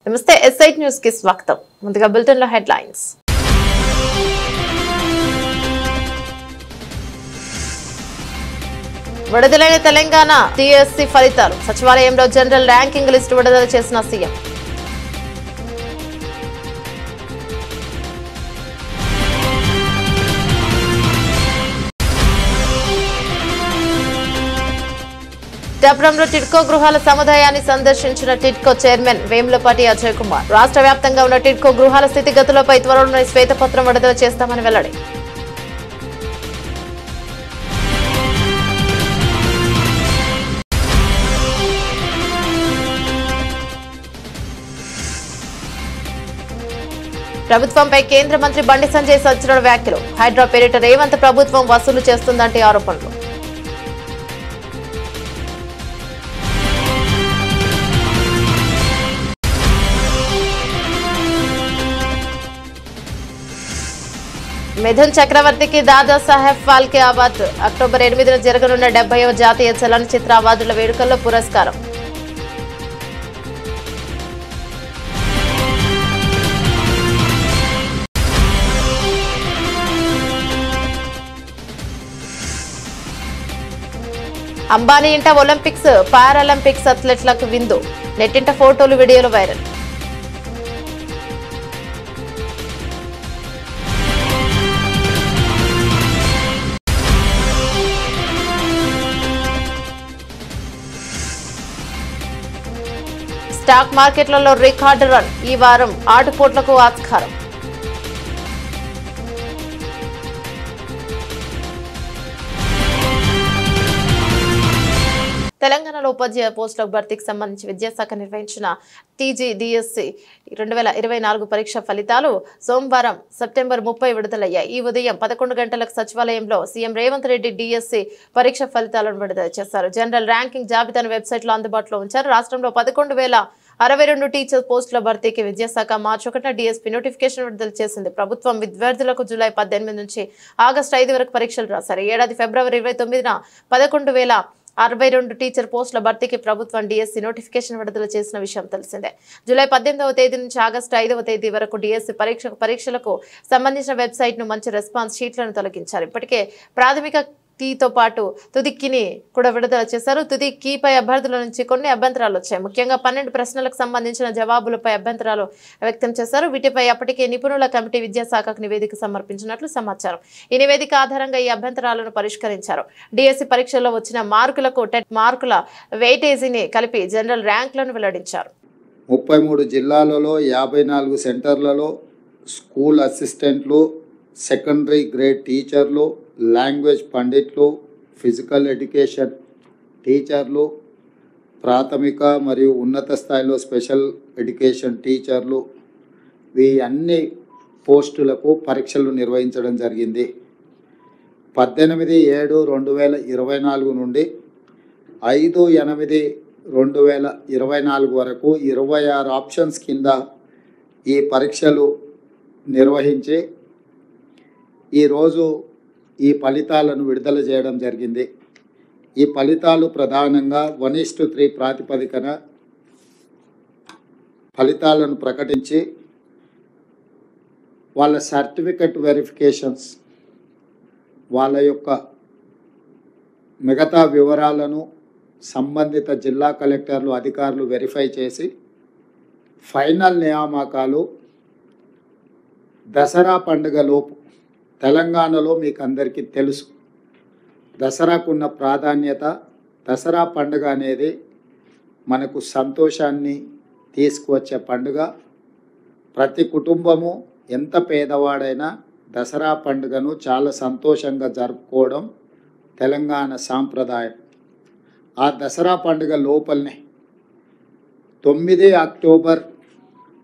నమస్తే ఎస్ఐట్ న్యూస్ కి స్వాగతం. ముందుగా బులెటిన్ లో హెడ్లైన్స్. విడుదలైన తెలంగాణ టీఎస్సీ ఫలితాలు. సచివాలయంలో జనరల్ ర్యాంకింగ్ లిస్టు విడుదల చేసిన సీఎం. డబ్రంలో టిడ్కో గృహాల సముదాయాన్ని సందర్శించిన టిడ్కో చైర్మన్ వేములపాటి అజయ్ కుమార్. రాష్ట్ర వ్యాప్తంగా ఉన్న టిడ్కో గృహాల స్థితిగతులపై త్వరలోనే శ్వేతపత్రం విడుదల చేస్తామని వెల్లడి. ప్రభుత్వంపై కేంద్ర మంత్రి బండి సంజయ్ సంచలన వ్యాఖ్యలు. హైడ్రా పేరిట రేవంత్ ప్రభుత్వం వసూలు చేస్తుందంటే ఆరోపణలు. మిథున్ చక్రవర్తికి దాదా సాహెబ్ ఫాల్కే అవార్డు. అక్టోబర్ 8న జరగనున్న 70వ జాతీయ చలనచిత్ర అవార్డుల వేడుకల్లో పురస్కారం. అంబానీ ఇంట ఒలింపిక్స్ పారాలింపిక్స్ అథ్లెట్లకు విందు. నెట్టింట ఫోటోలు వీడియోలు వైరల్. స్టాక్ మార్కెట్లలో రికార్డు రన్. ఈ వారం ఆటుపోట్లకు ఆస్కారం. తెలంగాణలో ఉపాధ్యాయ పోస్టుల భర్తీకి సంబంధించి విద్యాశాఖ నిర్వహించిన టీజీడీఎస్సీ 2024 పరీక్ష ఫలితాలు సోమవారం సెప్టెంబర్ 30 విడుదలయ్యాయి. ఈ ఉదయం 11 గంటలకు సచివాలయంలో సీఎం రేవంత్ రెడ్డి డిఎస్సీ పరీక్ష ఫలితాలను విడుదల చేశారు. జనరల్ ర్యాంకింగ్ జాబితాను వెబ్సైట్లో అందుబాటులో ఉంచారు. రాష్ట్రంలో 11,062 టీచర్ పోస్టుల భర్తీకి విద్యాశాఖ మార్చి 1న డిఎస్పీ నోటిఫికేషన్ విడుదల చేసింది. ప్రభుత్వం విద్యార్థులకు జూలై 18 నుంచి ఆగస్టు 5 వరకు పరీక్షలు రాశారు. ఏడాది ఫిబ్రవరి 29న 11,062 టీచర్ పోస్టుల భర్తీకి ప్రభుత్వం డిఎస్సీ నోటిఫికేషన్ విడుదల చేసిన విషయం తెలిసిందే. జూలై 18వ తేదీ నుంచి ఆగస్టు 5వ తేదీ వరకు డిఎస్సీ పరీక్షలకు సంబంధించిన వెబ్సైట్ ను మంచి రెస్పాన్స్ షీట్లను తొలగించారు. ఇప్పటికే ప్రాథమిక కీతో పాటు తుది కీని కూడా విడుదల చేశారు. తుది కీపై అభ్యర్థుల నుంచి కొన్ని అభ్యంతరాలు వచ్చాయి. ముఖ్యంగా 12 ప్రశ్నలకు సంబంధించిన జవాబులపై అభ్యంతరాలు వ్యక్తం చేశారు. వీటిపై అప్పటికే నిపుణుల కమిటీ విద్యాశాఖకు నివేదిక సమర్పించినట్లు సమాచారం. ఈ నివేదిక ఆధారంగా ఈ అభ్యంతరాలను పరిష్కరించారు. డిఎస్సీ పరీక్షల్లో వచ్చిన మార్కులకు టెట్ మార్కుల వెయిటేజీని కలిపి జనరల్ ర్యాంకులను వెల్లడించారు. 33 జిల్లాలలో 54 సెంటర్లలో స్కూల్ అసిస్టెంట్లు, సెకండరీ గ్రేడ్ టీచర్లు, లాంగ్వేజ్ పండిట్లు, ఫిజికల్ ఎడ్యుకేషన్ టీచర్లు, ప్రాథమిక మరియు ఉన్నత స్థాయిలో స్పెషల్ ఎడ్యుకేషన్ టీచర్లు, ఈ అన్ని పోస్టులకు పరీక్షలు నిర్వహించడం జరిగింది. 18/7/2024 నుండి 5/8/2024 వరకు 26 ఆప్షన్స్ కింద ఈ పరీక్షలు నిర్వహించి ఈరోజు ఈ ఫలితాలను విడుదల చేయడం జరిగింది. ఈ ఫలితాలు ప్రధానంగా 1:3 ప్రాతిపదికన ఫలితాలను ప్రకటించి వాళ్ళ సర్టిఫికెట్ వెరిఫికేషన్స్, వాళ్ళ యొక్క మిగతా వివరాలను సంబంధిత జిల్లా కలెక్టర్లు అధికారులు వెరిఫై చేసి ఫైనల్ నియామకాలు దసరా పండుగలోపు, తెలంగాణలో మీకు అందరికీ తెలుసు దసరాకున్న ప్రాధాన్యత. దసరా పండుగ అనేది మనకు సంతోషాన్ని తీసుకువచ్చే పండుగ. ప్రతి కుటుంబము ఎంత పేదవాడైనా దసరా పండుగను చాలా సంతోషంగా జరుపుకోవడం తెలంగాణ సాంప్రదాయం. ఆ దసరా పండుగ లోపలనే 9 అక్టోబర్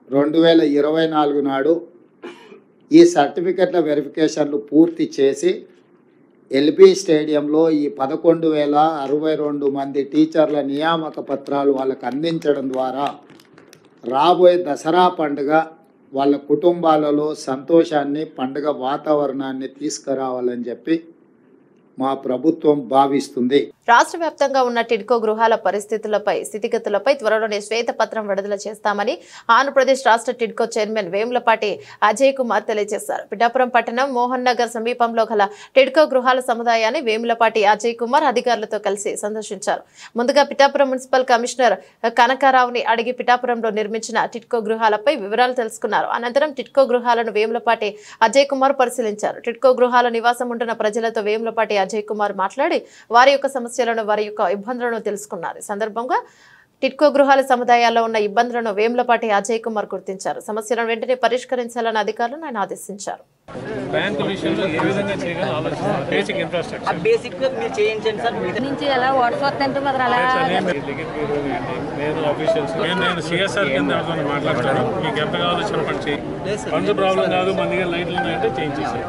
2024 నాడు ఈ సర్టిఫికెట్ల వెరిఫికేషన్లు పూర్తి చేసి ఎల్బీ స్టేడియంలో ఈ 11,062 మంది టీచర్ల నియామక పత్రాలు వాళ్ళకు అందించడం ద్వారా రాబోయే దసరా పండుగ వాళ్ళ కుటుంబాలలో సంతోషాన్ని, పండుగ వాతావరణాన్ని తీసుకురావాలని చెప్పి మా ప్రభుత్వం భావిస్తుంది. రాష్ట్ర వ్యాప్తంగా ఉన్న టిడ్కో గృహాల స్థితిగతులపై త్వరలోనే శ్వేతపత్రం విడుదల చేస్తామని ఆంధ్రప్రదేశ్ రాష్ట్ర టిడ్కో చైర్మన్ వేములపాటి అజయ్ కుమార్ తెలియజేశారు. పిఠాపురం పట్టణం మోహన్ నగర్ సమీపంలో గల టిడ్కో గృహాల సముదాయాన్ని వేములపాటి అజయ్ కుమార్ అధికారులతో కలిసి సందర్శించారు. ముందుగా పిఠాపురం మున్సిపల్ కమిషనర్ కనకారావుని అడిగి పిఠాపురంలో నిర్మించిన టిడ్కో గృహాలపై వివరాలు తెలుసుకున్నారు. అనంతరం టిడ్కో గృహాలను వేములపాటి అజయ్ కుమార్ పరిశీలించారు. టిడ్కో గృహాల నివాసం ఉంటున్న ప్రజలతో వేములపాటి అజయ్ కుమార్ మాట్లాడి వారి యొక్క వారి యొక్క ఇబ్బందులను తెలుసుకున్నారు. ఈ సందర్భంగా టిడ్కో గృహాల సముదాయాల్లో ఉన్న ఇబ్బందులను వేములపాటి అజయ్ కుమార్ గుర్తించారు. సమస్యలను వెంటనే పరిష్కరించాలని అధికారులను ఆయన ఆదేశించారు. బ్యాంకు విషయంలో ఏ విధంగా చేయగలం ఆలోచిస్తున్నారు. బేసిక్ ఇన్ఫ్రాస్ట్రక్చర్ బేసిక్ మీరు చేయించండి సార్. నుంచి ఎలా వాట్సాప్ అంటే మరి అలా నేను ఆఫీషియల్స్ నేను సిఎస్ఆర్ కింద మాట్లాడతాను. మీకు ఎంత కావాలో చెప్పండి. చేయండి. ఫండ్స్ ప్రాబ్లం కాదు, మన దగ్గర లైట్లు ఉన్నాయంటే చేయించేసారు.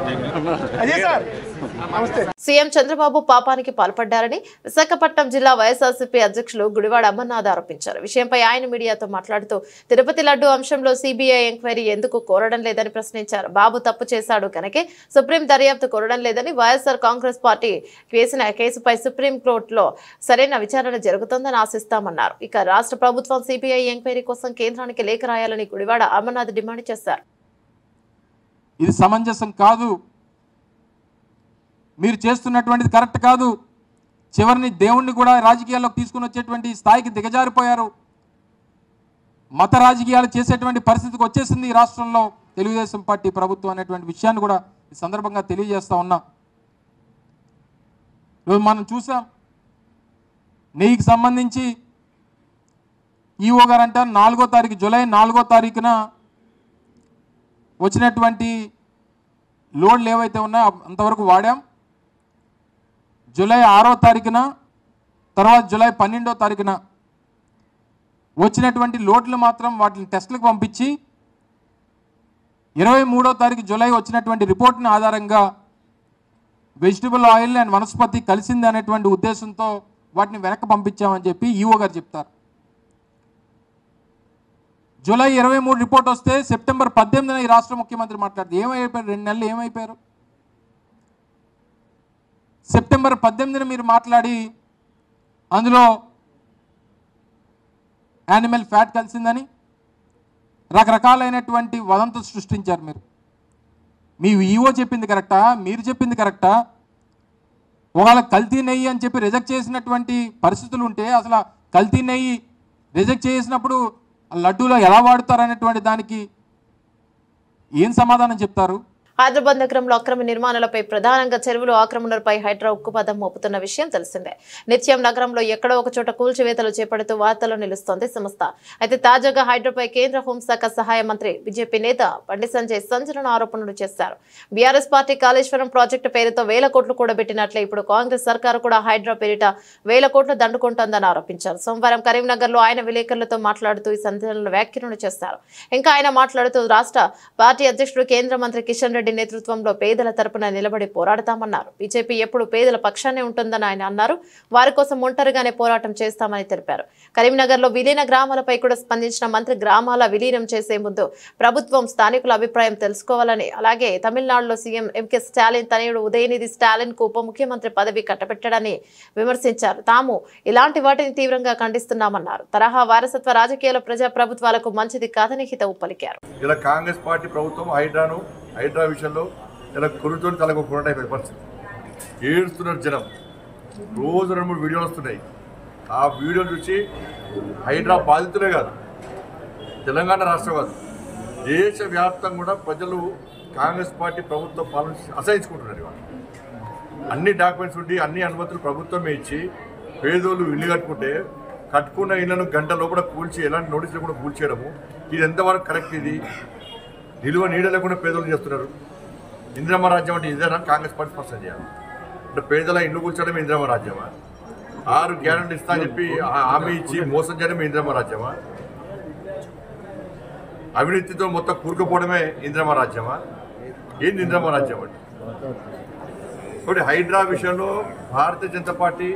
సీఎం చంద్రబాబు పాపానికి పాల్పడ్డారని విశాఖపట్నం జిల్లా వైఎస్ఆర్సీపీ అధ్యక్షులు గుడివాడ అమర్నాథ్ ఆరోపించారు. విషయంపై ఆయన మీడియాతో మాట్లాడుతూ తిరుపతి లడ్డు అంశంలో సిబిఐ ఎంక్వైరీ ఎందుకు కోరడం లేదని ప్రశ్నించారు. బాబు తప్పు చేశాడు కనుకే సుప్రీం దర్యాప్తు కోరడం లేదని, వైఎస్ఆర్ కాంగ్రెస్ పార్టీ వేసిన కేసుపై సుప్రీంకోర్టులో సరైన విచారణ జరుగుతుందని ఆశిస్తామన్నారు. ఇక రాష్ట్ర ప్రభుత్వం సిబిఐ ఎంక్వైరీ కోసం కేంద్రానికి లేఖ రాయాలని గుడివాడ అమర్నాథ్ డిమాండ్ చేశారు. ఇది సమంజసం కాదు, మీరు చేస్తున్నటువంటిది కరెక్ట్ కాదు. చివరిని దేవుణ్ణి కూడా రాజకీయాల్లోకి తీసుకుని వచ్చేటువంటి స్థాయికి దిగజారిపోయారు. మత రాజకీయాలు చేసేటువంటి పరిస్థితికి వచ్చేసింది ఈ రాష్ట్రంలో తెలుగుదేశం పార్టీ ప్రభుత్వం అనేటువంటి విషయాన్ని కూడా ఈ సందర్భంగా తెలియజేస్తా ఉన్నా. ఈరోజు మనం చూసాం, నెయ్యికి సంబంధించి ఈఓ గారు అంటారు 4వ తారీఖు జూలై 4వ తారీఖున వచ్చినటువంటి లోడ్లు ఏవైతే ఉన్నాయో అంతవరకు వాడాం. జూలై 6వ తారీఖున తర్వాత జూలై 12వ తారీఖున వచ్చినటువంటి లోడ్లు మాత్రం వాటిని టెస్టులకు పంపించి 23వ తారీఖు జూలై వచ్చినటువంటి రిపోర్ట్ని ఆధారంగా వెజిటబుల్ ఆయిల్ అండ్ వనస్పతి కలిసింది అనేటువంటి ఉద్దేశంతో వాటిని వెనక్కి పంపించామని చెప్పి ఈఓ గారు చెప్తారు. జూలై 23 రిపోర్ట్ వస్తే సెప్టెంబర్ 18న ఈ రాష్ట్ర ముఖ్యమంత్రి మాట్లాడితే ఏమైపోయారు? 2 నెలలు ఏమైపోయారు? సెప్టెంబర్ 18న మీరు మాట్లాడి అందులో యానిమల్ ఫ్యాట్ కలిసిందని రకరకాలైనటువంటి వదంతులు సృష్టించారు. మీ ఈఓ చెప్పింది కరెక్టా? మీరు చెప్పింది కరెక్టా? ఒకవేళ కల్తీ నెయ్యి అని చెప్పి రిజెక్ట్ చేసినటువంటి పరిస్థితులు ఉంటే అసలు కల్తీ నెయ్యి రిజెక్ట్ చేసినప్పుడు లడ్డూలో ఎలా వాడుతారు అనేటువంటి దానికి ఏం సమాధానం చెప్తారు? హైదరాబాద్ నగరంలో అక్రమ నిర్మాణాలపై ప్రధానంగా చెరువులు ఆక్రమణలపై హైడ్రా ఉక్కుపాదం మోపుతున్న విషయం తెలిసిందే. నిత్యం నగరంలో ఎక్కడో ఒక చోట కూల్చివేతలు చేపడుతూ వార్తల్లో నిలుస్తోంది సంస్థ. అయితే తాజాగా హైడ్రాపై కేంద్ర హోంశాఖ సహాయ మంత్రి బీజేపీ నేత బండి సంజయ్ సంచలన ఆరోపణలు చేశారు. బీఆర్ఎస్ పార్టీ కాళేశ్వరం ప్రాజెక్టు పేరుతో 1000 కోట్లు కూడబెట్టినట్లే ఇప్పుడు కాంగ్రెస్ సర్కారు కూడా హైడ్రా పేరిట 1000 కోట్లు దండుకుంటోందని ఆరోపించారు. సోమవారం కరీంనగర్ లో ఆయన విలేకరులతో మాట్లాడుతూ ఈ సంచలన వ్యాఖ్యలను చేశారు. ఇంకా ఆయన మాట్లాడుతూ రాష్ట్ర పార్టీ అధ్యక్షుడు కేంద్ర మంత్రి కిషన్ రెడ్డి నేతృత్వంలో పేదల తరపున నిలబడి పోరాడతామన్నారు. బీజేపీ ఎప్పుడు పేదల పక్షానే ఉంటుందని ఆయన అన్నారు. వారి కోసం ఒంటరిగానే పోరాటం చేస్తామని తెలిపారు. కరీంనగర్ లో విలీన గ్రామాలపై కూడా స్పందించిన మంత్రి గ్రామాల విలీనం చేసే ముందు ప్రభుత్వం స్థానికుల అభిప్రాయం తెలుసుకోవాలని, అలాగే తమిళనాడులో సీఎం ఎంకే స్టాలిన్ తనయుడు ఉదయనిధి స్టాలిన్ కు ఉప ముఖ్యమంత్రి పదవి కట్టబెట్టడని విమర్శించారు. తాము ఇలాంటి వాటిని తీవ్రంగా ఖండిస్తున్నామన్నారు. తరహా వారసత్వ రాజకీయాల ప్రజా ప్రభుత్వాలకు మంచిది కాదని హితవు పలికారు. ఇలా కాంగ్రెస్ పార్టీ ప్రభుత్వం హైడ్రా విషయంలో ఇలా కొరుతో తలకు పోరాటం అయిపోయిన పరిస్థితి. ఏడుస్తున్నారు జనం. రోజు 2-3 వీడియోలు వస్తున్నాయి. ఆ వీడియోలు చూసి హైడ్రా బాధితులే కాదు, తెలంగాణ రాష్ట్రం కాదు, దేశవ్యాప్తంగా కూడా ప్రజలు కాంగ్రెస్ పార్టీ ప్రభుత్వ పాలన అసహించుకుంటున్నారు. ఇవాళ అన్ని డాక్యుమెంట్స్ ఉండి అన్ని అనుమతులు ప్రభుత్వమే ఇచ్చి పేదోళ్ళు ఇల్లు కట్టుకున్న ఇళ్లను గంట లోపల కూల్చి ఎలాంటి నోటీసులు కూడా కూల్చేయడము, ఇది ఎంతవరకు కరెక్ట్? ఇది నిలువ నీడ లేకుండా పేదలు చేస్తున్నారు. ఇందిరమ్మ రాజ్యం అంటే ఇదేనా? కాంగ్రెస్ పార్టీ స్పష్టం చేయాలి. అంటే పేదల ఇల్లు కూర్చోవడమే ఇందిరమ్మ రాజ్యమా? 6 గ్యారెంటీలు ఇస్తా అని చెప్పి హామీ ఇచ్చి మోసం చేయడమే ఇందిరమ్మ రాజ్యమా? అవినీతితో మొత్తం కూరుకుపోవడమే ఇందిరమ్మ రాజ్యమా? ఏంది ఇందిరమ్మ రాజ్యం అంటే? కాబట్టి హైడ్రా విషయంలో భారతీయ జనతా పార్టీ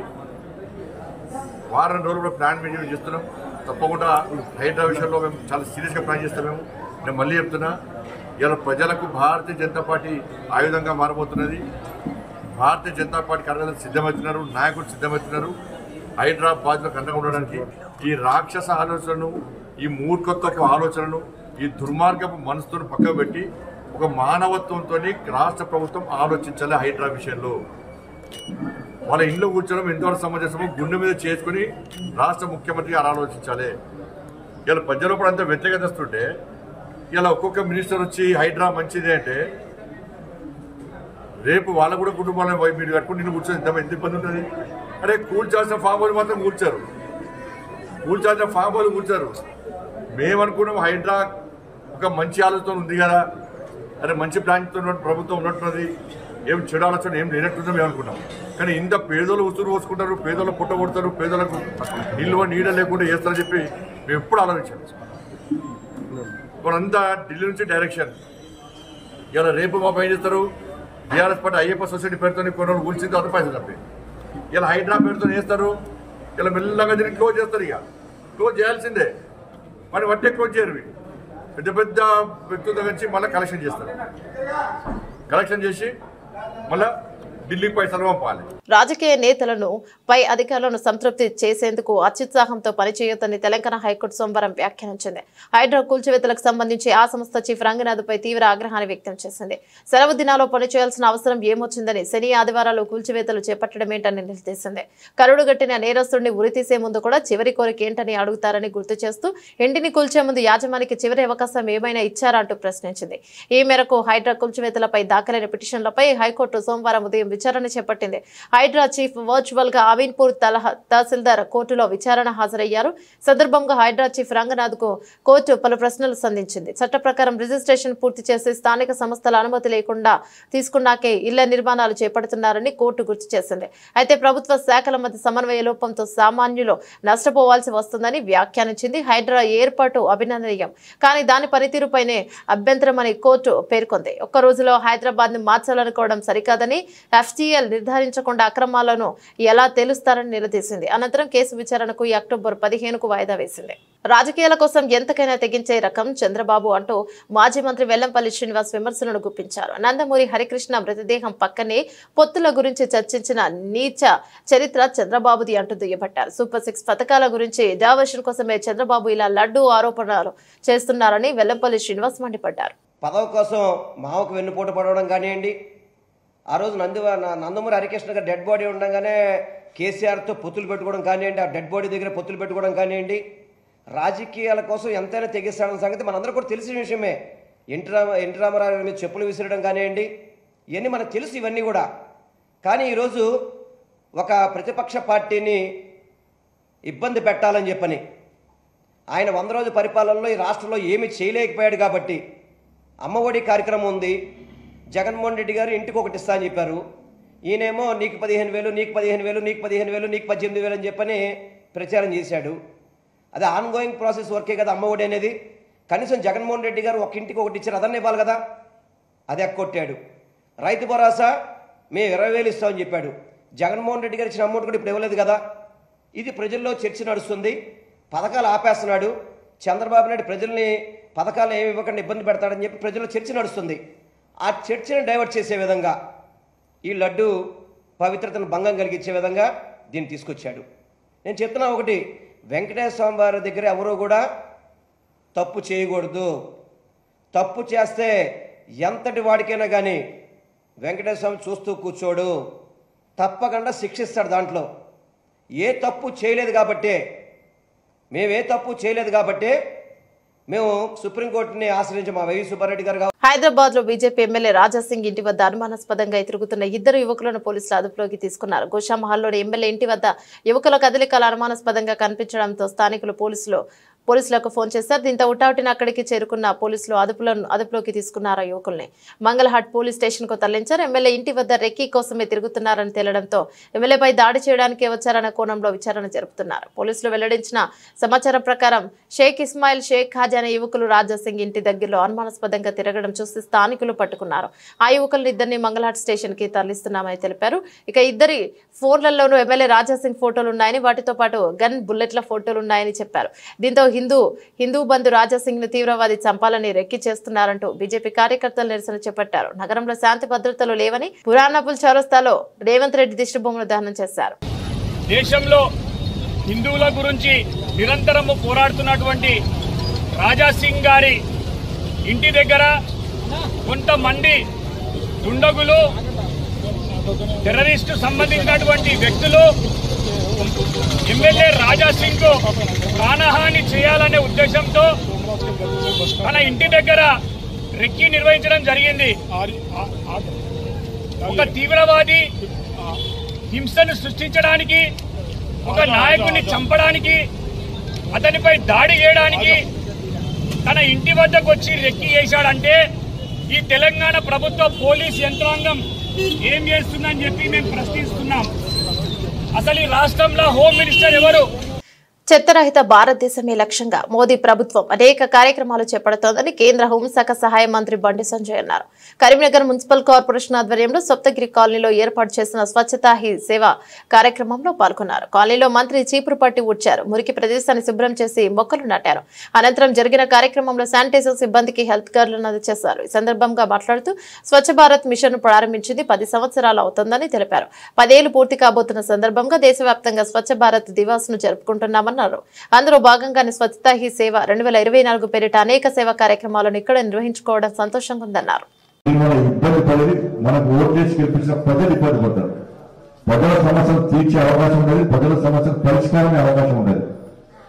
వారం రోజులు ప్లాన్ మెయింటైన్ చేస్తున్నాం. తప్పకుండా హైడ్రా విషయంలో మేము చాలా సీరియస్గా ప్లాన్ చేస్తాం. నేను మళ్ళీ చెప్తున్నా, ఇలా ప్రజలకు భారతీయ జనతా పార్టీ ఆయుధంగా మారబోతున్నది. భారతీయ జనతా పార్టీ కార్యకర్తలు సిద్ధమవుతున్నారు, నాయకులు సిద్ధమవుతున్నారు హైదరాబాద్లో కండగా ఉండడానికి. ఈ రాక్షస ఆలోచనను, ఈ మూర్ఖత్వపు ఆలోచనను, ఈ దుర్మార్గపు మనసుతో పక్కకు పెట్టి ఒక మానవత్వంతో రాష్ట్ర ప్రభుత్వం ఆలోచించాలి. హైడ్రా విషయంలో వాళ్ళ ఇంట్లో కూర్చోవడం ఎంతవరకు సమంజసమో గుండె మీద చేసుకుని రాష్ట్ర ముఖ్యమంత్రి గారు ఆలోచించాలి. ఇలా ప్రజలు కూడా అంత వ్యతిరేకతస్తుంటే ఇలా ఒక్కొక్క మినిస్టర్ వచ్చి హైడ్రా మంచిది అంటే రేపు వాళ్ళ కూడా కుటుంబాలను మీరు కట్టుకుని నిన్ను కూర్చొని ఎంత ఇబ్బంది ఉంటుంది. అరే కూల్చాల్సిన ఫామ్ హౌస్ మాత్రం కూల్చారు, కూల్చాల్సిన ఫామ్ హౌస్ కూల్చారు. మేమనుకున్నాం హైడ్రా ఒక మంచి ఆలోచన ఉంది కదా, అరే మంచి ప్లాన్తో ప్రభుత్వం ఉన్నట్టున్నది, ఏం చెడు ఆలోచన ఏం లేనట్టుందో మేము అనుకున్నాం. కానీ ఇంత పేదోళ్ళు ఉసురు పోసుకుంటారు, పేదోళ్ళు పుట్ట కొడతారు, పేదోళ్ళకు నిల్వ నీడ లేకుండా చేస్తారని చెప్పి మేము ఎప్పుడు ఆలోచించాం. ఇప్పుడంతా ఢిల్లీ నుంచి డైరెక్షన్. ఇలా రేపు మాకు ఏం చేస్తారు, బీఆర్ఎస్ పార్టీ అయ్యప్ప సొసైటీ పేరుతో కొన్ని రోజులు కూల్చిన తర్వాత పైసలు తప్పి ఇలా హైడ్రా పేరుతో వేస్తారు. ఇలా మెల్లగా దీన్ని క్లోజ్ చేస్తారు. ఇక క్లోజ్ చేయాల్సిందే, మరి వట్టే క్లోజ్ చేయరు. పెద్ద పెద్ద వ్యక్తుల నుంచి మళ్ళీ కలెక్షన్ చేస్తారు, కలెక్షన్ చేసి మళ్ళీ ఢిల్లీకి పైసలు పంపాలి. రాజకీయ నేతలను పై అధికారులను సంతృప్తి చేసేందుకు అత్యుత్సాహంతో పనిచేయొద్దని తెలంగాణ హైకోర్టు సోమవారం వ్యాఖ్యానించింది. హైడ్రా కూల్చివేతలకు సంబంధించి ఆ సంస్థ చీఫ్ రంగనాథ్పై తీవ్ర ఆగ్రహాన్ని వ్యక్తం చేసింది. సెలవు దినాల్లో పనిచేయాల్సిన అవసరం ఏమొచ్చిందని, శని ఆదివారాలు కూల్చివేతలు చేపట్టడమేంటని నిలదీసింది. కరుడుగట్టిన నేరస్తుడిని ఉరితీసే ముందు కూడా చివరి కోరిక ఏంటని అడుగుతారని గుర్తు చేస్తూ ఇంటిని కూల్చే ముందు యాజమానికి చివరి అవకాశం ఏమైనా ఇచ్చారా అంటూ ప్రశ్నించింది. ఈ మేరకు హైడ్రా కూల్చివేతలపై దాఖలైన పిటిషన్లపై హైకోర్టు సోమవారం ఉదయం విచారణ చేపట్టింది. హైడ్రా చీఫ్ వర్చువల్ గా అమీన్పూర్ తహసీల్దార్ కోర్టులో విచారణ హాజరయ్యారు. సందర్భంగా హైడ్రా చీఫ్ రంగనాథ్ కు కోర్టు పలు ప్రశ్నలు సంధించింది. చట్ట ప్రకారం రిజిస్ట్రేషన్ పూర్తి చేసి స్థానిక సంస్థల అనుమతి లేకుండా తీసుకున్నాకే ఇళ్ల నిర్మాణాలు చేపడుతున్నారని కోర్టు గుర్తు చేసింది. అయితే ప్రభుత్వ శాఖల మధ్య సమన్వయ లోపంతో సామాన్యులు నష్టపోవాల్సి వస్తుందని వ్యాఖ్యానించింది. హైడ్రా ఏర్పాటు అభినందనీయం, కానీ దాని పనితీరుపైనే అభ్యంతరమని కోర్టు పేర్కొంది. ఒక్క రోజులో హైదరాబాద్ ను మార్చాలనుకోవడం సరికాదని, FTL నిర్ధారించకుండా అక్రమాలను ఎలా తెలుస్తారని నిలదీసింది. అనంతరం కేసు విచారణకు ఈ అక్టోబర్ 15కు వాయిదా వేసింది. రాజకీయాల కోసం ఎంతకైనా తెగించే రకం చంద్రబాబు అంటూ మాజీ మంత్రి వెల్లంపల్లి శ్రీనివాస్ విమర్శలను గుప్పించారు. నందమూరి హరికృష్ణ మృతదేహం పక్కనే పొత్తుల గురించి చర్చించిన నీచ చరిత్ర చంద్రబాబుది అంటూ దుయ్యబట్టారు. సూపర్ 6 పథకాల గురించి డైవర్షన్ కోసమే చంద్రబాబు ఇలా లడ్డూ ఆరోపణలు చేస్తున్నారని వెల్లంపల్లి శ్రీనివాస్ మండిపడ్డారు. పదవి కోసం మావకు వెన్నుపోటు పడవడం కానివ్వండి, ఆ రోజు నందమూరి హరికృష్ణ గారు డెడ్ బాడీ ఉండగానే కేసీఆర్తో పొత్తులు పెట్టుకోవడం కానివ్వండి, ఆ డెడ్ బాడీ దగ్గర పొత్తులు పెట్టుకోవడం కానివ్వండి, రాజకీయాల కోసం ఎంతైనా తెగిస్తాడన్న సంగతి మనందరూ కూడా తెలిసిన విషయమే. ఎన్టీ రామారావు మీద చెప్పులు విసిరడం కానివ్వండి, ఇవన్నీ మనకు తెలుసు ఇవన్నీ కూడా. కానీ ఈరోజు ఒక ప్రతిపక్ష పార్టీని ఇబ్బంది పెట్టాలని చెప్పని ఆయన 100 రోజుల పరిపాలనలో ఈ రాష్ట్రంలో ఏమీ చేయలేకపోయాడు కాబట్టి అమ్మఒడి కార్యక్రమం ఉంది. జగన్మోహన్ రెడ్డి గారు ఇంటికి ఒకటి ఇస్తా అని చెప్పారు. ఈయనేమో నీకు 15,000, నీకు 15,000, నీకు 15,000, నీకు 18,000 అని చెప్పని ప్రచారం చేశాడు. అది ఆన్గోయింగ్ ప్రాసెస్ వర్కే కదా అమ్మఒడి అనేది. కనీసం జగన్మోహన్ రెడ్డి గారు ఒక ఇంటికి ఒకటి ఇచ్చారు, అదన్నీ ఇవ్వాలి కదా, అది ఎక్కొట్టాడు. రైతు భరోసా మేము 20,000 ఇస్తామని చెప్పాడు. జగన్మోహన్ రెడ్డి గారు ఇచ్చిన అమౌంట్ కూడా ఇప్పుడు ఇవ్వలేదు కదా. ఇది ప్రజల్లో చర్చ నడుస్తుంది. పథకాలు ఆపేస్తున్నాడు చంద్రబాబు నాయుడు, ప్రజల్ని పథకాలు ఏమి ఇవ్వకుండా ఇబ్బంది పెడతాడని చెప్పి ప్రజల్లో చర్చ నడుస్తుంది. ఆ చర్చను డైవర్ట్ చేసే విధంగా, ఈ లడ్డు పవిత్రతను భంగం కలిగించే విధంగా దీన్ని తీసుకొచ్చాడు. నేను చెప్తున్నా ఒకటి, వెంకటేశ్వర స్వామి వారి దగ్గర ఎవరూ కూడా తప్పు చేయకూడదు. తప్పు చేస్తే ఎంతటి వాడికైనా కానీ వెంకటేశ్వర స్వామి చూస్తూ కూర్చోడు, తప్పకుండా శిక్షిస్తాడు. దాంట్లో ఏ తప్పు చేయలేదు కాబట్టే, మేమే తప్పు చేయలేదు కాబట్టే మేము సుప్రీంకోర్టుని ఆశ్రయించి మా వైవి సుబ్బారెడ్డి గారు. హైదరాబాద్ లో బీజేపీ ఎమ్మెల్యే రాజాసింగ్ ఇంటి వద్ద అనుమానాస్పదంగా తిరుగుతున్న 2 యువకులను పోలీసులు అదుపులోకి తీసుకున్నారు. గోషామహల్లోని ఎమ్మెల్యే ఇంటి వద్ద యువకుల కదలికలు అనుమానాస్పదంగా కనిపించడంతో స్థానికులు పోలీసులకు ఫోన్ చేశారు. దీంతో ఉటావుటిన అక్కడికి చేరుకున్న పోలీసులు అదుపులోకి తీసుకున్నారు. యువకుల్ని మంగళహాట్ పోలీస్ స్టేషన్ కు తరలించారు. ఎమ్మెల్యే ఇంటి వద్ద రెక్కీ కోసమే తిరుగుతున్నారని తేలడంతో ఎమ్మెల్యేపై దాడి చేయడానికి వచ్చారన్న కోణంలో విచారణ జరుపుతున్నారు. పోలీసులు వెల్లడించిన సమాచారం ప్రకారం షేక్ ఇస్మాయిల్, షేక్ ఖాజీ అనే యువకులు రాజాసింగ్ ఇంటి దగ్గరలో అనుమానాస్పదంగా తిరగడం చూసి స్థానికులు పట్టుకున్నారు. ఆ యువకులను 2 మంగళహాట్ స్టేషన్ కి తరలిస్తున్నామని తెలిపారు. ఇక 2 ఫోన్లలోనూ ఎమ్మెల్యే రాజాసింగ్ ఫోటోలు ఉన్నాయని, వాటితో పాటు గన్, బుల్లెట్ల ఫోటోలు ఉన్నాయని చెప్పారు. దీంతో హిందూ బంధు రాజాసింగ్ ను తీవ్రవాది చంపాలని రెక్కి చేస్తున్నారంటూ బీజేపీ కార్యకర్తలు నిరసన చేపట్టారు. నగరంలో శాంతి భద్రతలు లేవని పురాణపుల్ చౌరస్తాలో రేవంత్ రెడ్డి దిష్టిబొమ్మను దహనం చేశారు. దేశంలో హిందువుల గురించి నిరంతరము పోరాడుతున్నటువంటి రాజాసింగ్ గారి ఇంటి దగ్గర కొంతమంది దుండగులు టెర్రరిస్టు సంబంధించినటువంటి వ్యక్తులు ఎమ్మెల్యే రాజాసింగ్ కు ప్రాణహాని చేయాలనే ఉద్దేశంతో తన ఇంటి దగ్గర రెక్కి నిర్వహించడం జరిగింది. ఒక తీవ్రవాది హింసను సృష్టించడానికి, ఒక నాయకుడిని చంపడానికి, అతనిపై దాడి చేయడానికి తన ఇంటి వద్దకు వచ్చి రెక్కి చేశాడంటే ఈ తెలంగాణ ప్రభుత్వ పోలీస్ యంత్రాంగం ఏం చేస్తుందని చెప్పి మేము ప్రశ్నిస్తున్నాం. అసలు ఈ రాష్ట్రంలో హోమ్ మినిస్టర్ ఎవరు? చెత్తరహిత భారతదేశమే లక్ష్యంగా మోదీ ప్రభుత్వం అనేక కార్యక్రమాలు చేపడుతోందని కేంద్ర హోంశాఖ సహాయ మంత్రి బండి సంజయ్ అన్నారు. కరీంనగర్ మున్సిపల్ కార్పొరేషన్ ఆధ్వర్యంలో సప్తగిరి కాలనీలో ఏర్పాటు చేసిన స్వచ్ఛతా హీ సేవ కార్యక్రమంలో పాల్గొన్నారు. కాలనీలో మంత్రి చీపురు పట్టి ఊడ్చారు. మురికి ప్రదేశాన్ని శుభ్రం చేసి మొక్కలు నాటారు. అనంతరం జరిగిన కార్యక్రమంలో శానిటైజర్ సిబ్బందికి హెల్త్ కార్డులను అందజేశారు. ఈ సందర్భంగా మాట్లాడుతూ స్వచ్ఛ భారత్ మిషన్ ప్రారంభించింది 10 సంవత్సరాలు అవుతుందని తెలిపారు. 10 ఏళ్లు పూర్తి కాబోతున్న సందర్భంగా దేశవ్యాప్తంగా స్వచ్ఛ భారత్ దివాస్ ను జరుపుకుంటున్నామని అందులో భాగంగానే స్వచ్ఛతా హీ సేవ 2024 పేరిట అనేక సేవా కార్యక్రమాలను ఇక్కడ నిర్వహించుకోవడం సంతోషంగా ఉందన్నారు. మనకు ఓటు చేసి గెలిపించిన ప్రజలు ఇబ్బంది పడతారు. ప్రజల సమస్యలు తీర్చే అవకాశం ఉండదు, ప్రజల సమస్యలు పరిష్కారమే అవకాశం ఉండదు.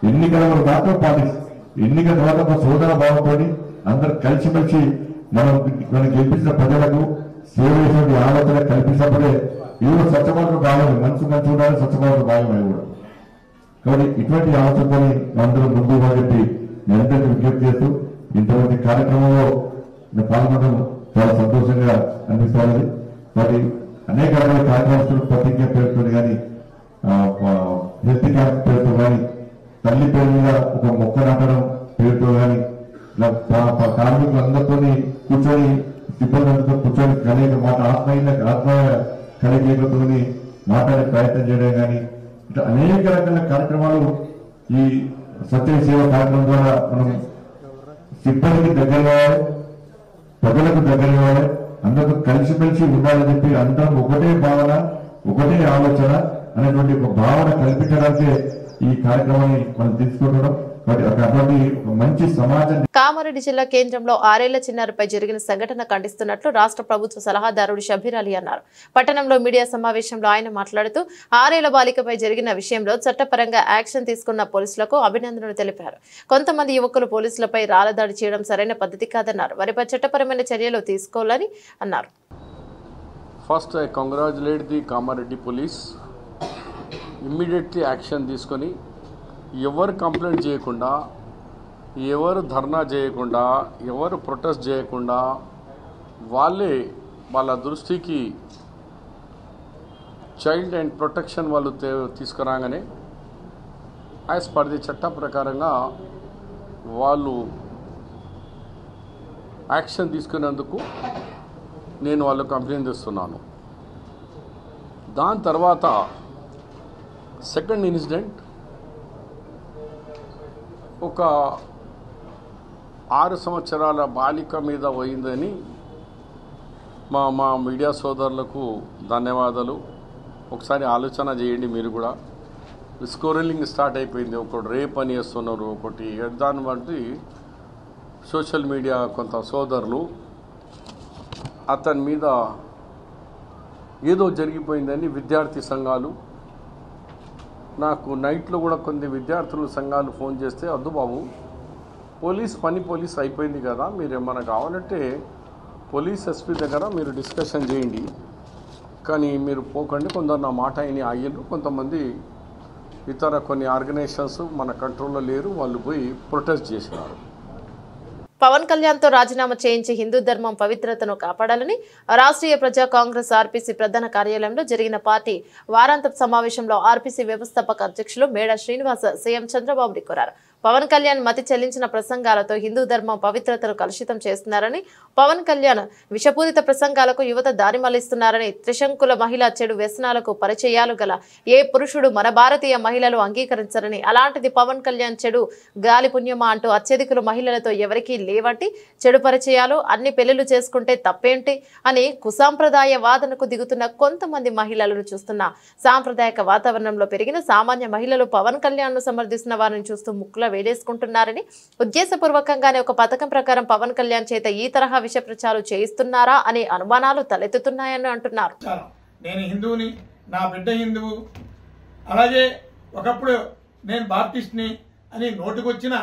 ఎన్నికల మాత్రం పాటిస్తారు. ఎన్నికల తర్వాత ఒక సోదర భావంతో అందరు కలిసిమెలిసి మనం గెలిపించిన ప్రజలకు సేవ చేసే ఆలోచన కల్పించినప్పుడే ఇవి స్వచ్ఛభారత భాగం, మనసు మంచి ఉండాలి, స్వచ్ఛభారత భాగం అవి కూడా. కాబట్టి ఇటువంటి ఆలోచనతో అందరూ ముందు చెప్పి నిరంతరం విజ్ఞప్తి చేస్తూ ఇంతమంది కార్యక్రమంలో పాల్గొనడం చాలా సంతోషంగా అనిపిస్తుంది. మరి అనేక రకాల కార్యక్రమాలు ప్రతిజ్ఞ పేరుతో కానీ, హెల్త్ క్యాంప్ పేరుతో కానీ, తల్లి పేరు మీద ఒక మొక్క నాటడం పేరుతో కానీ, కార్మికులందరితో కూర్చొని సిబ్బందితో కూర్చొని అనేక మాట ఆత్మ కలిగేతో మాట్లాడే ప్రయత్నం చేయడం కానీ, ఇట్లా అనేక రకాల కార్యక్రమాలు ఈ స్వచ్ఛ సేవ కార్యక్రమం ద్వారా మనం సిబ్బందికి దగ్గర కావాలి, ప్రజలకు దగ్గర కావాలి, అందరూ కలిసిమెలిసి ఉండాలని చెప్పి అందరం ఒకటే భావన, ఒకటే ఆలోచన అనేటువంటి ఒక భావన కల్పించడానికే ఈ కార్యక్రమాన్ని మనం తీసుకుంటున్నాం. మంచి సమాజం. కామారెడ్డి జిల్లా కేంద్రంలో 6 ఏళ్ల చిన్నారిపై జరిగిన సంఘటన ఖండిస్తున్నట్లు రాష్ట్ర ప్రభుత్వ సలహాదారుడు షబీర్ అలీ అన్నారు. పట్టణంలో మీడియా సమావేశంలో ఆయన మాట్లాడుతూ 6 ఏళ్ల బాలికపై జరిగిన విషయంలో చట్టపరంగా యాక్షన్ తీసుకున్న పోలీసులకు అభినందనలు తెలిపారు. కొంతమంది యువకులు పోలీసులపై రాళ్లదాడి చేయడం సరైన పద్ధతి కాదన్నారు. వారిపై చట్టపరమైన చర్యలు తీసుకోవాలని అన్నారు. First I congratulate the Kamareddy police. Immediately action తీసుకొని ఎవరు కంప్లైంట్ చేయకుండా, ఎవరు ధర్నా చేయకుండా, ఎవరు ప్రొటెస్ట్ చేయకుండా వాళ్ళే వాళ్ళ దృష్టికి చైల్డ్ అండ్ ప్రొటెక్షన్ వాళ్ళు తీసుకురాగానే యాజ్ పర్ ది చట్ట ప్రకారంగా వాళ్ళు యాక్షన్ తీసుకునేందుకు నేను వాళ్ళకు అభినందిస్తున్నాను. దాని తర్వాత సెకండ్ ఇన్సిడెంట్ ఒక 6 సంవత్సరాల బాలిక మీద పోయిందని మా మీడియా సోదరులకు ధన్యవాదాలు. ఒకసారి ఆలోచన చేయండి మీరు కూడా. స్కోరలింగ్ స్టార్ట్ అయిపోయింది. ఒకటి రేప్ అని వేస్తున్నారు, ఒకటి దాన్ని బట్టి సోషల్ మీడియా కొంత సోదరులు అతని మీద ఏదో జరిగిపోయిందని విద్యార్థి సంఘాలు నాకు నైట్లో కూడా కొన్ని విద్యార్థుల సంఘాలు ఫోన్ చేస్తే, అద్దు బాబు పోలీస్ అయిపోయింది కదా, మీరు ఏమైనా కావాలంటే పోలీస్ ఎస్పీ దగ్గర మీరు డిస్కషన్ చేయండి, కానీ మీరు పోకండి. కొందరు నా మాట అయిన ఆగిళ్ళు, కొంతమంది ఇతర కొన్ని ఆర్గనైజేషన్స్ మన కంట్రోల్లో లేరు, వాళ్ళు పోయి ప్రొటెస్ట్ చేసినారు. పవన్ కళ్యాణ్ తో రాజీనామా చేయించి హిందూ ధర్మం పవిత్రతను కాపాడాలని రాష్ట్రీయ ప్రజా కాంగ్రెస్ ఆర్పీసీ ప్రధాన కార్యాలయంలో జరిగిన పార్టీ వారాంతపు సమావేశంలో ఆర్పీసీ వ్యవస్థాపక అధ్యక్షులు మేడా శ్రీనివాస్ సీఎం చంద్రబాబుని కోరారు. పవన్ కళ్యాణ్ మతి చెల్లించిన ప్రసంగాలతో హిందూ ధర్మం పవిత్రతను కలుషితం చేస్తున్నారని, పవన్ కళ్యాణ్ విషపూరిత ప్రసంగాలకు యువత దారి మళ్లిస్తున్నారని, త్రిశంకుల మహిళ చెడు వ్యసనాలకు పరిచయాలు గల ఏ పురుషుడు మన భారతీయ మహిళలు అంగీకరించరని, అలాంటిది పవన్ కళ్యాణ్ చెడు గాలి పుణ్యమా అంటూ అత్యధికులు మహిళలతో ఎవరికీ లేవంటి, చెడు పరిచయాలు అన్ని పెళ్లిళ్లు చేసుకుంటే తప్పేంటి అని కుసాంప్రదాయ వాదనకు దిగుతున్న కొంతమంది మహిళలను చూస్తున్న సాంప్రదాయక వాతావరణంలో పెరిగిన సామాన్య మహిళలు పవన్ కళ్యాణ్ ను సమర్థిస్తున్న వారిని చూస్తూ ముక్కుల వేలేసుకుంటున్నారని, ఉద్దేశపూర్వకంగానే ఒక పథకం ప్రకారం పవన్ కళ్యాణ్ చేత ఈ తరహా విష ప్రచారం చేయిస్తున్నారా అనే అనుమానాలు తలెత్తుతున్నాయని అంటున్నారు. నేను హిందువుని, నా బిడ్డ హిందువు, అలాగే ఒకప్పుడు నేను బాప్టిస్ట్ని అని నోటికొచ్చిన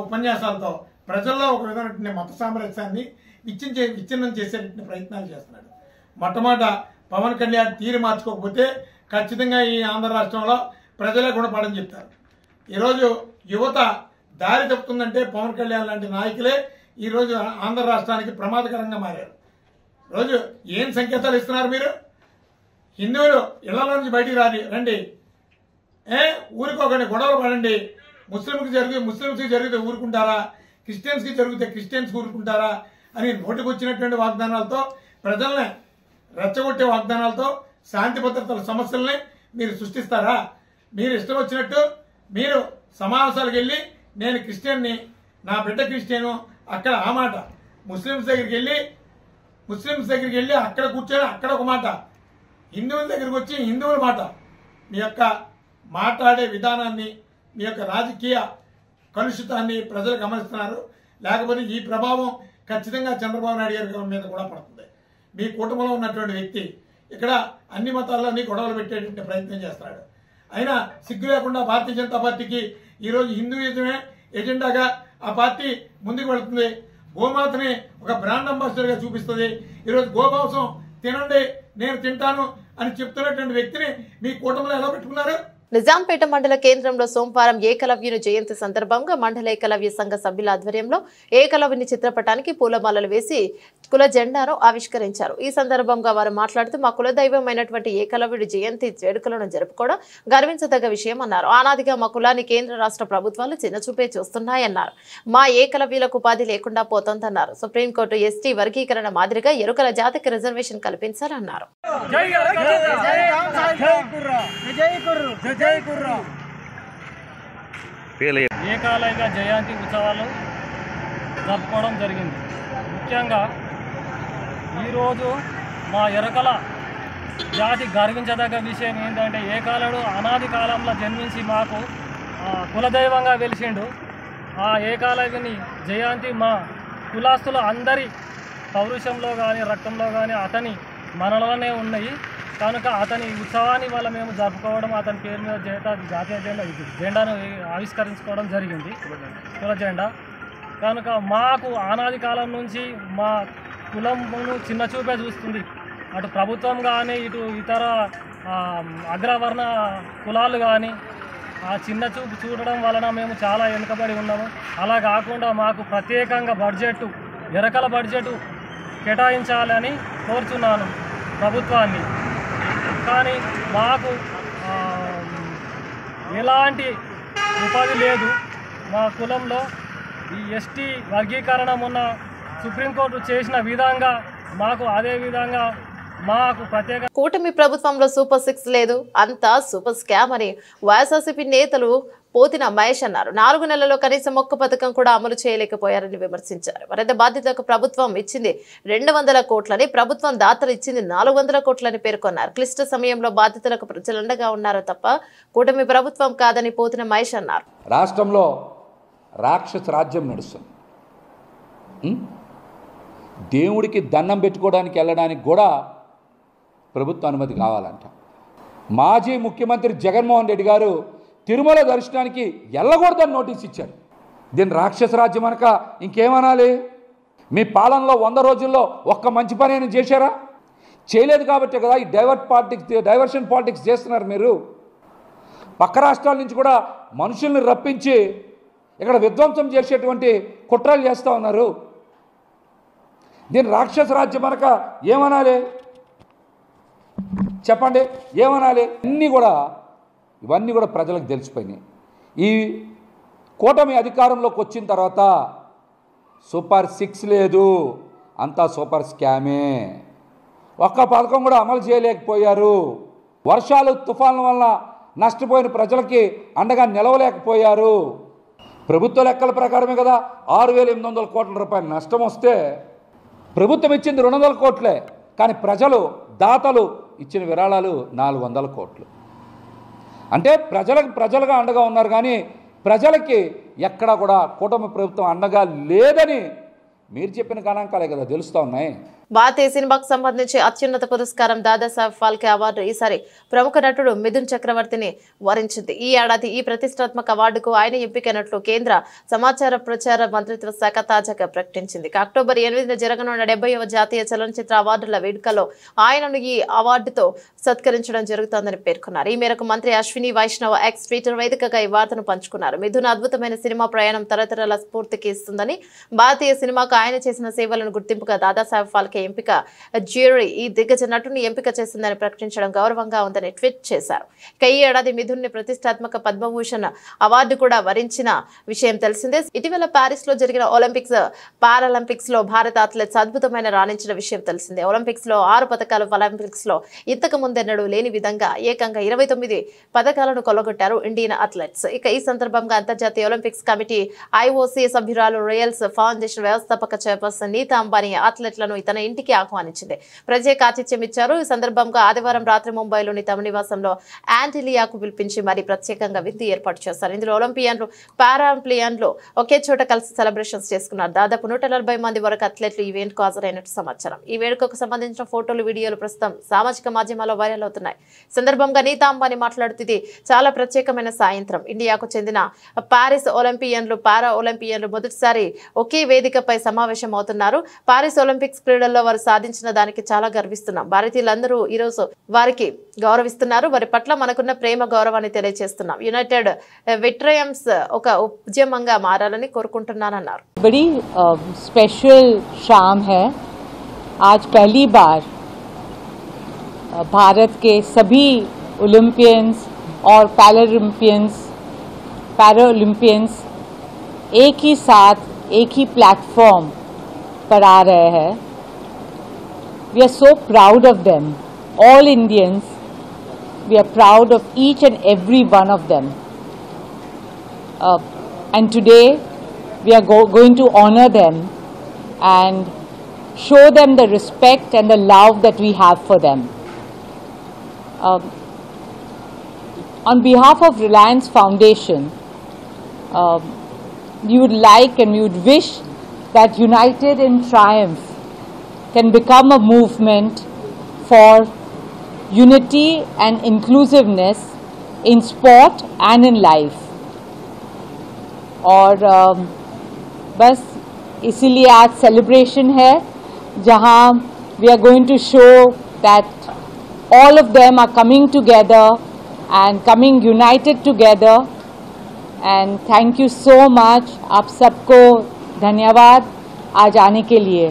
ఉపన్యాసాలతో ప్రజల్లో ఒక విధమైన మత సామరస్యాన్ని విచ్ఛిన్నం చేసేటువంటి ప్రయత్నాలు చేస్తున్నాడు. మొట్టమొదట పవన్ కళ్యాణ్ తీరు మార్చుకోకపోతే ఖచ్చితంగా ఈ ఆంధ్ర రాష్ట్రంలో ప్రజలే గుణపాఠం చెప్తారు. ఈరోజు యువత దారి తప్పుతుందంటే పవన్ కళ్యాణ్ లాంటి నాయకులే ఈరోజు ఆంధ్ర రాష్ట్రానికి ప్రమాదకరంగా మారారు. రోజు ఏం సంకేతాలు ఇస్తున్నారు మీరు? హిందువులు ఇళ్లలో నుంచి బయటికి రండి, ఊరికొకటి గొడవలు పడండి, ముస్లింస్కి జరిగితే ఊరుకుంటారా, క్రిస్టియన్స్కి జరిగితే క్రిస్టియన్స్ ఊరుకుంటారా అని నోటికొచ్చినటువంటి వాగ్దానాలతో, ప్రజల్ని రెచ్చగొట్టే వాగ్దానాలతో శాంతి భద్రతల సమస్యల్ని మీరు సృష్టిస్తారా? మీరు ఇష్టం వచ్చినట్టు మీరు సమావేశాలకు వెళ్ళి నేను క్రిస్టియన్ని, నా బిడ్డ క్రిస్టియను, అక్కడ ఆ మాట, ముస్లింస్ దగ్గరికి వెళ్ళి అక్కడ కూర్చొని అక్కడ ఒక మాట, హిందువుల దగ్గరికి వచ్చి హిందువుల మాట. మీ యొక్క మాట్లాడే విధానాన్ని, మీ యొక్క రాజకీయ కలుషితాన్ని ప్రజలు గమనిస్తున్నారు. లేకపోతే ఈ ప్రభావం ఖచ్చితంగా చంద్రబాబు నాయుడు గారి మీద కూడా పడుతుంది. మీ కుటుంబంలో ఉన్నటువంటి వ్యక్తి ఇక్కడ అన్ని మతాల్లోని గొడవలు పెట్టేటువంటి ప్రయత్నం చేస్తున్నాడు. అయినా సిగ్గు లేకుండా భారతీయ జనతా పార్టీకి ఈరోజు హిందూయిజమే ఎజెండాగా ఆ పార్టీ ముందుకు వెళుతుంది. గోమాతని ఒక బ్రాండ్ అంబాసిడర్గా చూపిస్తుంది. ఈరోజు గోమాంసం తినండి, నేను తింటాను అని చెప్తున్నటువంటి వ్యక్తిని మీ కూటమిలో ఎలా పెట్టుకున్నారు? నిజాంపేట మండల కేంద్రంలో సోమవారం ఏకలవ్యుని జయంతి సందర్భంగా మండల ఏకలవ్య సంఘ సభ్యుల ఆధ్వర్యంలో ఏకలవ్యుని చిత్రపటానికి పూలమాలలు వేసి కుల జెండాను ఆవిష్కరించారు. ఈ సందర్భంగా వారు మాట్లాడుతూ మా కులదైవమైనటువంటి ఏకలవ్యుడి జయంతి వేడుకలను జరుపుకోవడం గర్వించదగ్గ విషయం అన్నారు. ఆనాదిగా మా కులాన్ని కేంద్ర రాష్ట్ర ప్రభుత్వాలు చిన్నచూపే చూస్తున్నాయన్నారు. మా ఏకలవ్యులకు ఉపాధి లేకుండా పోతోందన్నారు. సుప్రీంకోర్టు ఎస్టీ వర్గీకరణ మాదిరిగా ఎరుకల జాతికి రిజర్వేషన్ కల్పించాలన్నారు. ఏకలవ్య జయంతి ఉత్సవాలు జరుపుకోవడం జరిగింది. ముఖ్యంగా ఈరోజు మా ఎరకల జాతి గర్వించదగ్గ విషయం ఏంటంటే ఏకలవ్యుడు అనాది కాలంలో జన్మించి మాకు కులదైవంగా వెలిసిండు. ఆ ఏకలవ్యుని జయంతి మా కులాస్తులు అందరి పౌరుషంలో కానీ రక్తంలో కానీ అతని మనలోనే ఉన్నాయి. కనుక అతని ఉత్సవాన్ని వల్ల మేము జరుపుకోవడం, అతని పేరు మీద జాతీయ జెండాను ఆవిష్కరించుకోవడం జరిగింది, కుల జెండా. కనుక మాకు ఆనాది కాలం నుంచి మా కులమును చిన్నచూపే చూస్తుంది. అటు ప్రభుత్వం కానీ ఇటు ఇతర అగ్రవర్ణ కులాలు కానీ ఆ చిన్న చూపు చూడడం వలన మేము చాలా వెనుకబడి ఉన్నాము. అలా కాకుండా మాకు ప్రత్యేకంగా బడ్జెట్, ఎరకల బడ్జెట్ కేటాయించాలని కోరుచున్నాను ప్రభుత్వాన్ని. కానీ మాకు ఎలాంటి ఉపాధి లేదు. మా కులంలో ఈ ఎస్టీ వర్గీకరణ మొన్న సుప్రీంకోర్టు చేసిన విధంగా మాకు అదే విధంగా మాకు ప్రత్యేక. కూటమి ప్రభుత్వంలో సూపర్ 6 లేదు, అంతా సూపర్ స్కామ్ అని వైఎస్ఆర్సీపీ నేతలు పోతిన మహేష్ అన్నారు. 4 నెలల్లో కనీసం ఒక్క పథకం కూడా అమలు చేయలేకపోయారని విమర్శించారు. వరద బాధితులకు ప్రభుత్వం ఇచ్చింది 200 కోట్లని, ప్రభుత్వం దాతలు ఇచ్చింది 400 కోట్లని పేర్కొన్నారు. క్లిష్ట సమయంలో బాధితులకు ప్రజలండగా ఉన్నారు తప్ప కూటమి ప్రభుత్వం కాదని పోతిన మహేష్ అన్నారు. రాష్ట్రంలో రాక్షస రాజ్యం నడుస్తుంది. దేవుడికి దండం పెట్టుకోవడానికి వెళ్ళడానికి కూడా ప్రభుత్వ అనుమతి కావాలంట. మాజీ ముఖ్యమంత్రి జగన్మోహన్ రెడ్డి గారు తిరుమల దర్శనానికి వెళ్ళకూడదని నోటీస్ ఇచ్చారు. దీన్ని రాక్షస రాజ్యం అనక ఇంకేమనాలి? మీ పాలనలో 100 రోజుల్లో ఒక్క మంచి పని అయినా చేశారా? చేయలేదు కాబట్టి కదా ఈ డైవర్షన్ పాలిటిక్స్ చేస్తున్నారు మీరు. పక్క రాష్ట్రాల నుంచి కూడా మనుషుల్ని రప్పించి ఇక్కడ విధ్వంసం చేసేటువంటి కుట్రలు చేస్తూ ఉన్నారు. దీన్ని రాక్షస రాజ్యం అనక ఏమనాలి చెప్పండి? ఏమనాలి? ఇవన్నీ కూడా ప్రజలకు తెలిసిపోయినాయి. ఈ కూటమి అధికారంలోకి వచ్చిన తర్వాత సూపర్ 6 లేదు, అంతా సూపర్ స్కామే. ఒక్క పథకం కూడా అమలు చేయలేకపోయారు. వర్షాలు తుఫాన్ల వల్ల నష్టపోయిన ప్రజలకి అండగా నిలవలేకపోయారు. ప్రభుత్వ లెక్కల ప్రకారమే కదా 6,800 కోట్ల రూపాయలు నష్టం వస్తే ప్రభుత్వం ఇచ్చింది 200 కోట్లే, కానీ ప్రజలు దాతలు ఇచ్చిన విరాళాలు 400 కోట్లు. అంటే ప్రజలుగా అండగా ఉన్నారు, కానీ ప్రజలకి ఎక్కడా కూడా కూటమి ప్రభుత్వం అండగా లేదని మీరు చెప్పిన గణాంకాలే కదా తెలుస్తూ ఉన్నాయి. భారతీయ సినిమాకు సంబంధించి అత్యున్నత పురస్కారం దాదాసాహెబ్ ఫాల్కే అవార్డు ఈసారి ప్రముఖ నటుడు మిథున్ చక్రవర్తిని వరించింది. ఈ ఏడాది ఈ ప్రతిష్టాత్మక అవార్డుకు ఆయన ఎంపికైనట్లు కేంద్ర సమాచార ప్రచార మంత్రిత్వ శాఖ తాజాగా ప్రకటించింది. అక్టోబర్ 8న జరగనున్న 70వ జాతీయ చలనచిత్ర అవార్డుల వేడుకలో ఆయనను ఈ అవార్డుతో సత్కరించడం జరుగుతోందని పేర్కొన్నారు. ఈ మేరకు మంత్రి అశ్విని వైష్ణవ్ ఎక్స్ ట్విట్టర్ వేదికగా ఈ వార్తను పంచుకున్నారు. మిథున్ అద్భుతమైన సినిమా ప్రయాణం తరతరాల స్ఫూర్తికి ఇస్తుందని, భారతీయ సినిమాకు ఆయన చేసిన సేవలను గుర్తింపుగా దాదాసాహెబ్ ఫాల్కే ఎంపిక జ్యూరీ ఈ దిగ్గజ నటుని ఎంపిక చేసిందని ప్రకటించడం గౌరవంగా ఉందని ట్వీట్ చేశారు. ఇక ఈ ఏడాది మిథున్ ని ప్రతిష్టాత్మక పద్మభూషణ్ అవార్డు కూడా వరించిన విషయం తెలిసిందే. ఇటీవల ప్యారిస్ లో జరిగిన ఒలింపిక్స్ పారాలింపిక్స్ లో భారత అథ్లెట్స్ అద్భుతమైన రాణించిన విషయం తెలిసిందే. ఒలింపిక్స్ లో 6 పథకాలు, పారాలింపిక్స్ లో ఇంతకు ముందెన్నడూ లేని విధంగా ఏకంగా 29 పథకాలను కొల్లగొట్టారు ఇండియన్ అథ్లెట్స్. ఇక ఈ సందర్భంగా అంతర్జాతీయ ఒలింపిక్స్ కమిటీ ఐఓసీ సభ్యురాలు రాయల్స్ ఫౌండేషన్ వ్యవస్థాపక చైర్పర్సన్ నీతా అంబానీ అథ్లెట్లను తన ఇంటికి ఆహ్వానించింది. ప్రత్యేక ఆతిథ్యం ఇచ్చారు. ఈ సందర్భంగా ఆదివారం రాత్రి ముంబైలోని తమ నివాసంలో యాంటిలియాకు పిలిపించి మరీ ప్రత్యేకంగా విందు ఏర్పాటు చేశారు. ఇందులో ఒలింపియన్లు, పారాలింపియన్లు ఒకే చోట కలిసి సెలబ్రేషన్స్ చేసుకున్నారు. దాదాపు 140 మంది వరకు అథ్లెట్లు ఈవెంట్ కు హాజరైనట్టు సమాచారం. ఈ వేడుకకు సంబంధించిన ఫోటోలు, వీడియోలు ప్రస్తుతం సామాజిక మాధ్యమాల్లో వైరల్ అవుతున్నాయి. సందర్భంగా నీతా అంబానీ మాట్లాడుతూ ఇది చాలా ప్రత్యేకమైన సాయంత్రం. ఇండియాకు చెందిన పారిస్ ఒలింపియన్లు, పారా ఒలింపియన్లు మొదటిసారి ఒకే వేదికపై సమావేశం అవుతున్నారు. పారిస్ ఒలింపిక్స్ క్రీడల్లో వారు సాధించిన దానికి చాలా గర్విస్తున్నాం. భారతీయులందరూ ఈరోజు వారికి గౌరవిస్తున్నారు. వారి పట్ల మనకున్న ప్రేమ, గౌరవాన్ని తెలియజేస్తున్నాం. యునైటెడ్ విట్రయమ్స్ ఒక ఉద్యమంగా మారాలని కోరుకుంటున్నానన్నారు. बड़ी स्पेशल शाम है। आज पहली बार भारत के सभी ओलंपियंस और पैरालंपियंस एक ही साथ एक ही प्लेटफॉर्म पर आ रहे हैं. We are so proud of them. All Indians, we are proud of each and every one of them. And today, we are going to honor them and show them the respect and the love that we have for them. On behalf of Reliance Foundation, we would like and we would wish that United in Triumph can become a movement for unity and inclusiveness in sport and in life. और बस इसीलिए आज celebration है जहां we are going to show that all of them are coming together and coming united together. And thank you so much. आप सबको धन्यवाद आज आने के लिए.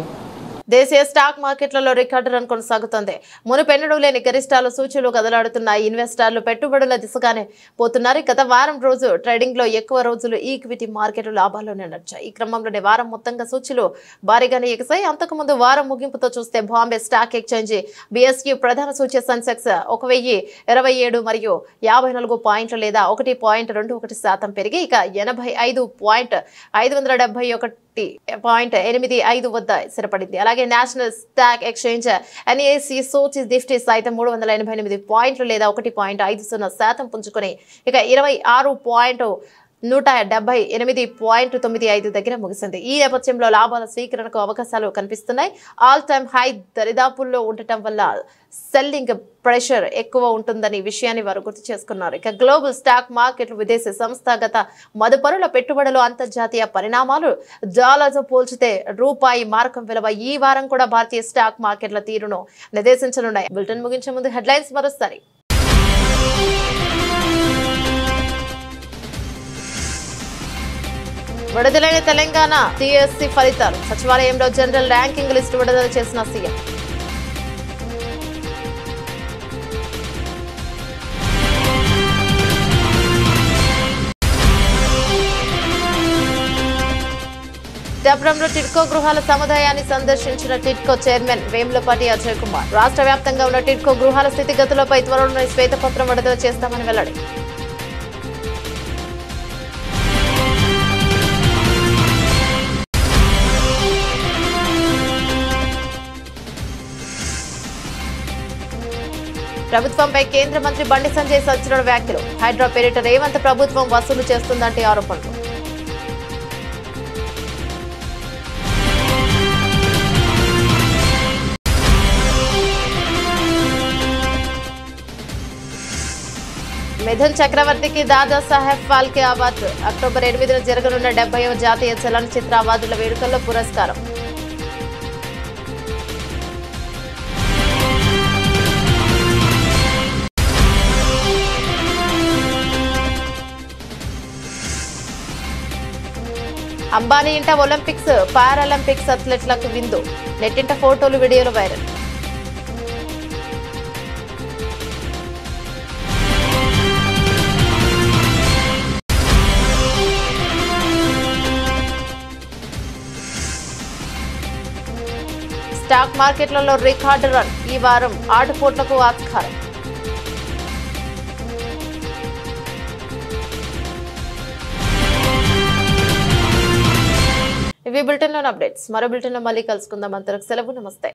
దేశీయ స్టాక్ మార్కెట్లలో రికార్డు రన్ కొనసాగుతోంది. మునుపెన్నడూ లేని గరిష్టాలు సూచీలు కదలాడుతున్నాయి. ఇన్వెస్టర్లు పెట్టుబడుల దిశగానే పోతున్నారు. గత వారం రోజు ట్రేడింగ్ లో ఎక్కువ రోజులు ఈక్విటీ మార్కెట్లు లాభాల్లోనే నడిచాయి. ఈ క్రమంలోనే వారం మొత్తంగా సూచీలు భారీగానే ఎగసాయి. అంతకుముందు వారం ముగింపుతో చూస్తే బాంబే స్టాక్ ఎక్స్చేంజ్ BSE ప్రధాన సూచి సెన్సెక్స్ 1027 మరియు 54 పాయింట్లు లేదా 1.21% పెరిగి ఇక 85.571.85 వద్ద స్థిరపడింది. అలాగే నేషనల్ స్టాక్ ఎక్స్చేంజ్ NSE సూచి నిఫ్టీ సైతం 388 పాయింట్లు లేదా 1.50% పుంజుకొని ఇక 26.178.95 దగ్గర ముగిసింది. ఈ నేపథ్యంలో లాభాల స్వీకరణకు అవకాశాలు కనిపిస్తున్నాయి. ఆల్ టైమ్ హై దరిదాపుల్లో ఉండటం వల్ల సెల్లింగ్ ప్రెషర్ ఎక్కువ ఉంటుందని విషయాన్ని వారు గుర్తు చేసుకున్నారు. ఇక గ్లోబల్ స్టాక్ మార్కెట్లు, విదేశీ సంస్థాగత మదుపరుల పెట్టుబడులు, అంతర్జాతీయ పరిణామాలు, డాలర్తో పోల్చితే రూపాయి మారకం విలువ ఈ వారం కూడా భారతీయ స్టాక్ మార్కెట్ల తీరును నిర్దేశించనున్నాయి. బులెటిన్ ముగించే ముందు హెడ్లైన్స్ మరోసారి. విడుదలైన తెలంగాణ TSC ఫలితాలు. సచివాలయంలో జనరల్ ర్యాంకింగ్ లిస్టు విడుదల చేసిన సీఎం. ఇచ్చాపురంలో టిడ్కో గృహాల సముదాయాన్ని సందర్శించిన టిడ్కో చైర్మన్ వేములపాటి అజయ్ కుమార్. రాష్ట్ర వ్యాప్తంగా ఉన్న టిడ్కో గృహాల స్థితిగతులపై త్వరలోనే శ్వేతపత్రం విడుదల చేస్తామని వెల్లడి. ప్రభుత్వంపై కేంద్ర మంత్రి బండి సంజయ్ సంచలన వ్యాఖ్యలు. హైడ్రా పేరిట రేవంత్ ప్రభుత్వం వసూలు చేస్తుందంటే ఆరోపణలు. మిథున్ చక్రవర్తికి దాదా సాహెబ్ ఫాల్కే అవార్డు. అక్టోబర్ 8న జరగనున్న 70వ జాతీయ చలనచిత్ర అవార్డుల వేడుకల్లో పురస్కారం. అంబానీ ఇంట ఒలింపిక్స్ పారాలింపిక్స్ అథ్లెట్లకు విందు. నెట్టింట ఫోటోలు వీడియోలు వైరల్. స్టాక్ మార్కెట్లలో రికార్డు రన్. ఈ వారం ఆటుపోట్లకు ఆస్కారం. ఇవి బులెటిన్లోని అప్డేట్స్. మరో బులెటిన్లో మళ్ళీ కలుసుకుందాం. అంతవరకు సెలవు. నమస్తే.